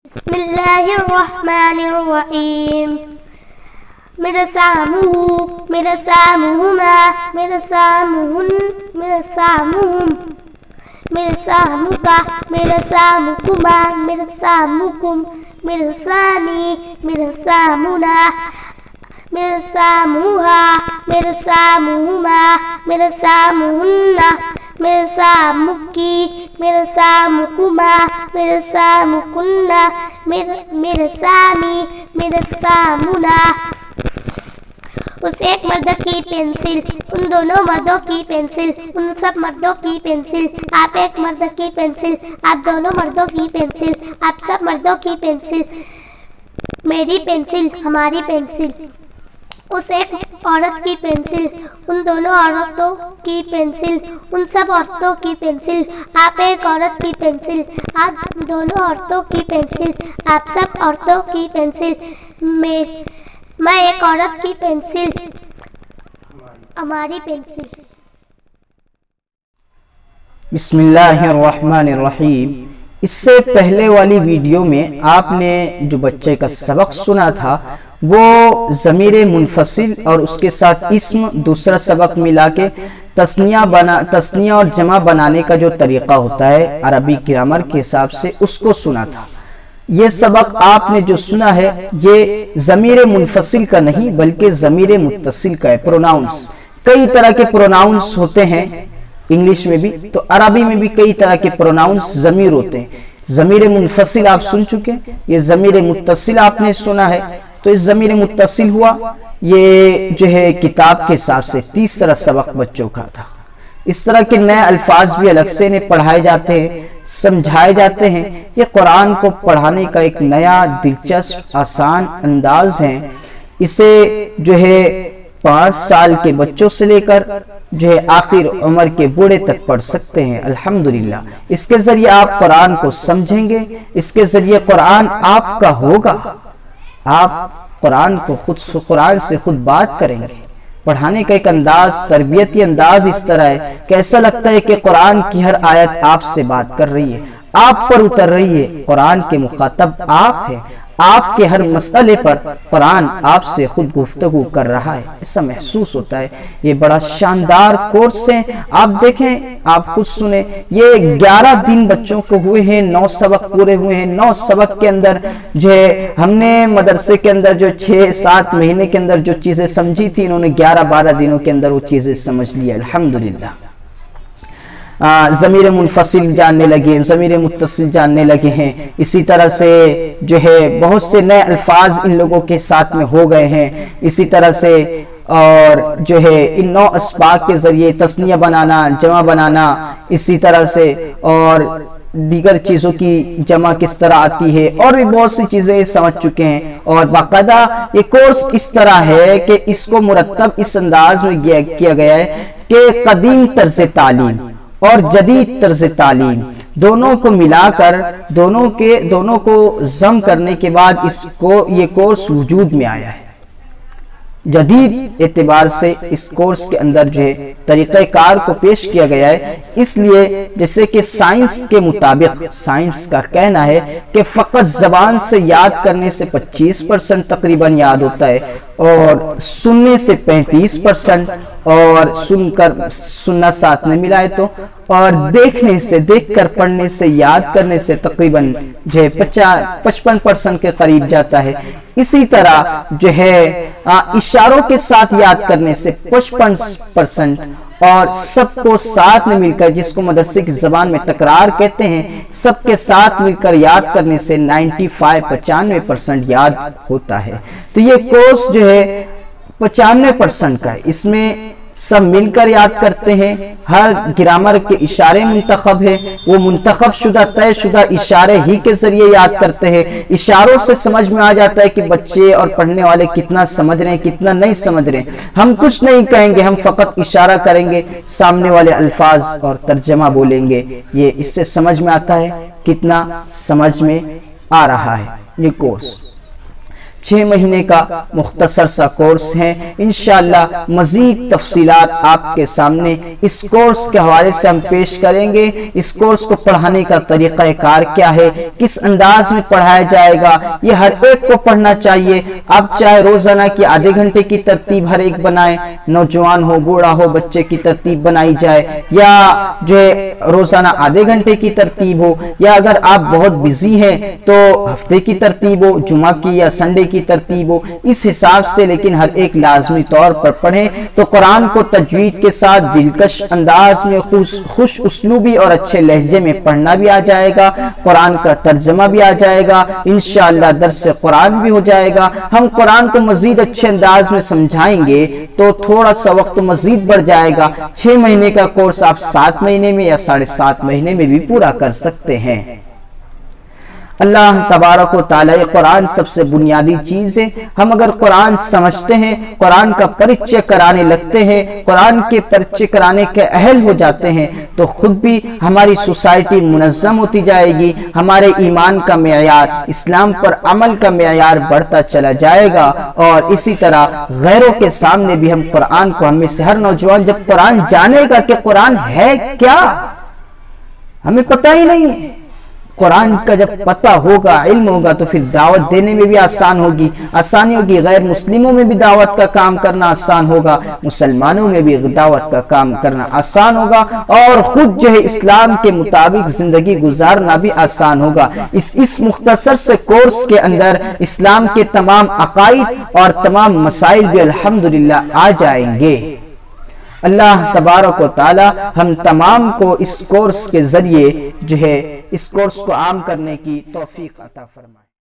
بسم اللہ الرحمن الرحیم میرا سامو میرا ساموہما میرا ساموہن میرا ساموہم میرا ساموکا میرا ساموکما میرا ساموکم میرا سامی میرا سامونا میرا ساموہا میرا ساموہما میرا ساموہنہ میرا سامکی میرا سامکما میرا سامکنہ میرا سامی میرا سامنا۔ اس ایک مرد کی پینسل، ان دونوں مردوں کی پینسل، ان سب مردوں کی پینسل، آپ ایک مرد کی پینسل، آپ دونوں مردوں کی پینسل، آپ سب مردوں کی پینسل، میری پینسل ہماری پینسل۔ اس ایک عورت کی پینسل، ان دونوں عورتوں کی پینسل، ان سب عورتوں کی پینسل، آپ ایک عورت کی پینسل، آپ دونوں عورتوں کی پینسل، آپ سب عورتوں کی پینسل، میں ایک عورت کی پینسل ہماری پینسل۔ بسم اللہ الرحمن الرحیم۔ اس سے پہلے والی ویڈیو میں آپ نے جو بچے کا سبق سنا تھا وہ ضمیر منفصل اور اس کے ساتھ اسم دوسرا سبق ملا کے تثنیہ اور جمع بنانے کا جو طریقہ ہوتا ہے عربی گرامر کے حساب سے اس کو سنا تھا۔ یہ سبق آپ نے جو سنا ہے یہ ضمیر منفصل کا نہیں بلکہ ضمیر متصل کا ہے۔ پروناؤنس، کئی طرح کے پروناؤنس ہوتے ہیں انگلش میں بھی، تو عربی میں بھی کئی طرح کے پروناؤنس ضمیر ہوتے ہیں۔ ضمیر منفصل آپ سن چکے، یہ ضمیر متصل آپ نے سنا ہے۔ تو اس ضمیر متصل ہوا، یہ جو ہے کتاب کے حساب سے تیسرا سبق بچوں کا تھا۔ اس طرح کے نئے الفاظ بھی الگ سے انہیں پڑھائے جاتے ہیں، سمجھائے جاتے ہیں۔ یہ قرآن کو پڑھانے کا ایک نیا دلچسپ آسان انداز ہے۔ اسے جو ہے 5 سال کے بچوں سے لے کر جو ہے آخر عمر کے بوڑھے تک پڑھ سکتے ہیں الحمدللہ۔ اس کے ذریعے آپ قرآن کو سمجھیں گے، اس کے ذریعے قرآن آپ کا ہوگا، آپ قرآن کو قرآن سے خود بات کریں گے۔ پڑھانے کا ایک انداز، تربیتی انداز اس طرح ہے کہ ایسا لگتا ہے کہ قرآن کی ہر آیت آپ سے بات کر رہی ہے، آپ پر اتر رہی ہے۔ قرآن کے مخاطب آپ ہیں، آپ کے ہر مسئلے پر قرآن آپ سے خود گفتگو کر رہا ہے، ایسا محسوس ہوتا ہے۔ یہ بڑا شاندار کورس ہے، آپ دیکھیں، آپ خود سنیں۔ یہ 11 دن بچوں کو ہوئے ہیں، 9 سبق پورے ہوئے ہیں۔ 9 سبق کے اندر جو ہے ہم نے مدرسے کے اندر جو 6-7 مہینے کے اندر جو چیزیں سمجھی تھی، انہوں نے 11-12 دنوں کے اندر وہ چیزیں سمجھ لی الحمدللہ۔ ضمیر منفصل جاننے لگے، ضمیر متصل جاننے لگے ہیں۔ اسی طرح سے جو ہے بہت سے نئے الفاظ ان لوگوں کے ساتھ میں ہو گئے ہیں۔ اسی طرح سے اور جو ہے ان 9 اسباق کے ذریعے تثنیہ بنانا، جمع بنانا، اسی طرح سے اور دیگر چیزوں کی جمع کس طرح آتی ہے، اور بھی بہت سی چیزیں سمجھ چکے ہیں۔ اور باقاعدہ یہ کورس اس طرح ہے کہ اس کو مرتب اس انداز میں کیا گیا ہے کہ قدیم طرز تعلیم اور جدید طرز تعلیم دونوں کو ملا کر دونوں کو ضم کرنے کے بعد یہ کورس وجود میں آیا ہے۔ جدید اعتبار سے اس کورس کے اندر جو ہے طریقہ کار کو پیش کیا گیا ہے، اس لیے جیسے کہ سائنس کے مطابق سائنس کا کہنا ہے کہ فقط زبان سے یاد کرنے سے 25% تقریباً یاد ہوتا ہے، اور سننے سے 35%، اور سننا ساتھ میں ملائے تو، اور دیکھنے سے، دیکھ کر پڑھنے سے، یاد کرنے سے تقریباً جو ہے 55% کے قریب جاتا ہے۔ اسی طرح جو ہے اشاروں کے ساتھ یاد کرنے سے 55%، اور سب کو ساتھ میں مل کر، جس کو مدرسے کی زبان میں تکرار کہتے ہیں، سب کے ساتھ مل کر یاد کرنے سے 95% یاد ہوتا ہے۔ تو یہ کورس جو ہے 95% کا ہے، اس میں سب مل کر یاد کرتے ہیں۔ ہر گرامر کے اشارے منتخب ہے، وہ منتخب شدہ طے شدہ اشارے ہی کے ذریعے یاد کرتے ہیں۔ اشاروں سے سمجھ میں آ جاتا ہے کہ بچے اور پڑھنے والے کتنا سمجھ رہے ہیں، کتنا نہیں سمجھ رہے ہیں۔ ہم کچھ نہیں کہیں گے، ہم فقط اشارہ کریں گے، سامنے والے الفاظ اور ترجمہ بولیں گے۔ یہ اس سے سمجھ میں آتا ہے کتنا سمجھ میں آ رہا ہے یہ کورس۔ 6 مہینے کا مختصر سا کورس ہے۔ انشاءاللہ مزید تفصیلات آپ کے سامنے اس کورس کے حوالے سے ہم پیش کریں گے۔ اس کورس کو پڑھانے کا طریقہ کار کیا ہے، کس انداز میں پڑھایا جائے گا، یہ ہر ایک کو پڑھنا چاہیے۔ آپ چاہے روزانہ کی آدھے گھنٹے کی ترتیب ہر ایک بنائیں، نوجوان ہو بوڑھا ہو بچے کی ترتیب بنائی جائے، یا جو ہے روزانہ آدھے گھنٹے کی ترتیب ہو، یا اگر آپ بہت بزی ہیں تو ہفتے کی ترتیب ہو، جمعہ کی یا سنڈے کی ترتیب ہو، اس حساب سے لیکن ہر ایک لازمی طور پر پڑھیں تو قرآن کو تجوید کے ساتھ دلکش انداز میں خوش اسلوبی اور اچھے لہجے میں پڑھنا بھی آ جائے گا، قرآن کا ترجمہ بھی آ جائے گا، انشاءاللہ درس قرآن بھی ہو جائے گا۔ ہم قرآن کو مزید اچھے انداز میں سمجھائیں گے تو تھوڑا سا وقت مزید بڑھ جائے گا۔ 6 مہینے کا کورس آپ 7 مہینے میں یا 7.5 مہینے میں بھی پورا کر سکتے ہیں۔ اللہ تبارک و تعالی قرآن سب سے بنیادی چیز ہے۔ ہم اگر قرآن سمجھتے ہیں، قرآن کا پریچے کرانے لگتے ہیں، قرآن کے پریچے کرانے کے اہل ہو جاتے ہیں تو خود بھی ہماری سوسائٹی منظم ہوتی جائے گی، ہمارے ایمان کا معیار، اسلام پر عمل کا معیار بڑھتا چلا جائے گا، اور اسی طرح غیروں کے سامنے بھی ہم قرآن کو، ہم میں سے ہر نوجوان جب قرآن جانے گا کہ قرآن ہے کیا، ہمیں پتہ ہی نہیں ہے، قرآن کا جب پتہ ہوگا، علم ہوگا تو پھر دعوت دینے میں بھی آسانی ہوگی، غیر مسلموں میں بھی دعوت کا کام کرنا آسان ہوگا، مسلمانوں میں بھی دعوت کا کام کرنا آسان ہوگا، اور خود جو ہے اسلام کے مطابق زندگی گزارنا بھی آسان ہوگا۔ اس مختصر سے کورس کے اندر اسلام کے تمام عقائد اور تمام مسائل بھی الحمدللہ آ جائیں گے۔ اللہ تبارک و تعالی ہم تمام کو اس کورس کے ذریعے جو ہے اس کورس کو عام کرنے کی توفیق عطا فرمائے۔